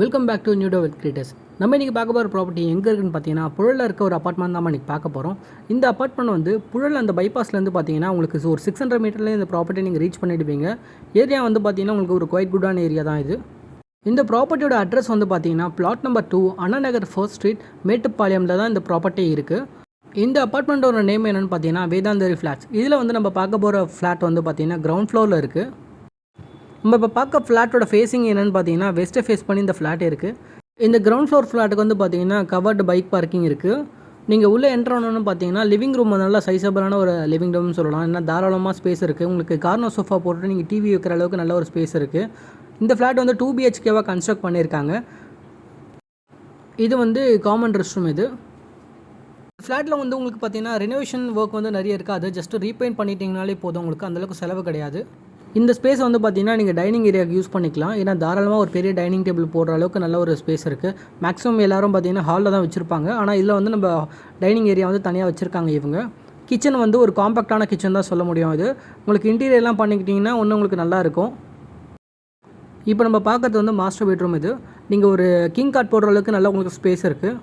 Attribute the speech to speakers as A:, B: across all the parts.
A: Welcome back to நியூடோ with creators. நம்ம இன்றைக்கி பார்க்க போகிற ப்ராப்பர்ட்டி எங்கே இருக்குன்னு பார்த்தீங்கன்னா புழலில் இருக்க ஒரு அப்பார்ட்மெண்ட் தான் இன்றைக்கி பார்க்க போகிறோம். இந்த அப்பார்ட்மெண்ட் வந்து புழல் அந்த பைபாஸ்லேருந்து பார்த்தீங்கன்னா உங்களுக்கு ஒரு 600 மீட்டர்லேயே இந்த ப்ராப்பர்ட்டி நீங்கள் ரீச் பண்ணிவிடுவீங்க. ஏரியா வந்து பார்த்தீங்கன்னா உங்களுக்கு ஒரு குவைட் குட்டான ஏரியா தான் இது. இந்த ப்ராப்பர்ட்டியோட அட்ரஸ் வந்து பார்த்தீங்கன்னா plot number 2 Anna Nagar 1st street மேட்டுப்பாளையமில் தான் இந்த ப்ராப்பர்ட்டி இருக்குது. இந்த அப்பார்ட்மெண்ட்டோட நேம் என்னென்னு பார்த்தீங்கன்னா வேதாந்தரி ஃப்ளாட்ஸ். இதில் வந்து நம்ம பார்க்க போகிற ஃப்ளாட் வந்து பார்த்தீங்கன்னா கிரவுண்ட் ஃப்ளோரில் இருக்குது. நம்ம இப்போ பார்க்க ஃப்ளாட்டோட ஃபேஸிங் என்னென்னு பார்த்தீங்கன்னா வெஸ்ட்டை ஃபேஸ் பண்ணி இந்த ஃப்ளாட் இருக்குது. இந்த கிரவுண்ட் ஃப்ளோர் ஃப்ளாட்டுக்கு வந்து பார்த்தீங்கன்னா கவர்டு பைக் பார்க்கிங் இருக்குது. நீங்கள் உள்ளே என்ட்ரு ஆனோன்னு பார்த்தீங்கன்னா லிவிங் ரூம் நல்லா சைஸபிளான ஒரு லிவிங் ரூம்னு சொல்லலாம். ஏன்னா தாராளமாக ஸ்பேஸ் இருக்குது. உங்களுக்கு கார்னர் சோஃபா போட்டு நீங்கள் டிவி வைக்கிற அளவுக்கு நல்ல ஒரு ஸ்பேஸ் இருக்குது. இந்த ஃப்ளாட் வந்து 2 BHKவாக கன்ஸ்ட்ரக்ட் பண்ணியிருக்காங்க. இது வந்து காமன் ரெஸ்ட் ரூம். இது ஃப்ளாட்டில் வந்து உங்களுக்கு பார்த்தீங்கன்னா ரெனோவேஷன் ஒர்க் வந்து நிறைய இருக்காது. ஜஸ்ட்டு ரீபெயிண்ட் பண்ணிட்டீங்கனாலே போதும். உங்களுக்கு அந்தளவுக்கு செலவு கிடையாது. இந்த ஸ்பேஸ் வந்து பார்த்தீங்கன்னா நீங்கள் டைனிங் ஏரியாவுக்கு யூஸ் பண்ணிக்கலாம். ஏன்னா தாராளமாக ஒரு பெரிய டைனிங் டேபிள் போடுற அளவுக்கு நல்ல ஒரு ஸ்பேஸ் இருக்குது. மேக்ஸிமம் எல்லோரும் பார்த்தீங்கன்னா ஹாலில் தான் வச்சுருப்பாங்க. ஆனால் இதில் வந்து நம்ம டைனிங் ஏரியா வந்து தனியாக வச்சுருக்காங்க இவங்க. கிச்சன் வந்து ஒரு காம்பேக்டான கிச்சன் தான் சொல்ல முடியும். இது உங்களுக்கு இன்டீரியர்லாம் பண்ணிக்கிட்டிங்கன்னா ஒன்று உங்களுக்கு நல்லாயிருக்கும். இப்போ நம்ம பார்க்குறது வந்து மாஸ்டர் பெட்ரூம். இது நீங்கள் ஒரு கிங் காட் போடுற அளவுக்கு நல்லா உங்களுக்கு ஸ்பேஸ் இருக்குது.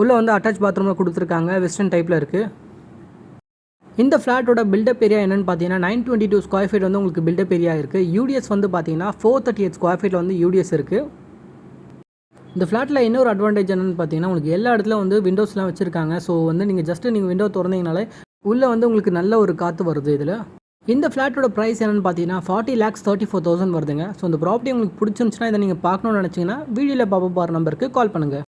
A: உள்ளே வந்து அட்டாச் பாத்ரூமில் கொடுத்துருக்காங்க. வெஸ்டர்ன் டைப்பில் இருக்குது. இந்த ஃப்ளாட்டோட பில்டப் ஏரியா என்னென்னு பார்த்தீங்கன்னா 922 ஸ்கொயர் ஃபீட் வந்து உங்களுக்கு பில்டப் ஏரியா இருக்குது. யூடிஎஸ் வந்து பார்த்தீங்கன்னா 438 ஸ்கொயர் ஃபீட்டில் வந்து யூடிஎஸ் இருக்குது. இந்த ஃப்ளாட்டில் இன்னொரு அட்வான்டேஜ் என்னென்னு பார்த்தீங்கன்னா உங்களுக்கு எல்லா இடத்துல வந்து விண்டோஸ்லாம் வச்சுருக்காங்க. ஸோ வந்து நீங்கள் விண்டோ திறந்தீங்கனாலே உள்ளே வந்து உங்களுக்கு நல்ல ஒரு காற்று வருது. இதில் இந்த ஃப்ளாட்டோட ப்ரைஸ் என்னென்னு பார்த்தீங்கன்னா 40,34,000 வருதுங்க. ஸோ இந்த ப்ராப்பர்ட்டி உங்களுக்கு பிடிச்சிருந்துச்சுன்னா இதை நீங்கள் பார்க்கணுன்னு நினச்சிங்கன்னா வீடியோவில் பாப்பா நம்பருக்கு கால் பண்ணுங்கள்.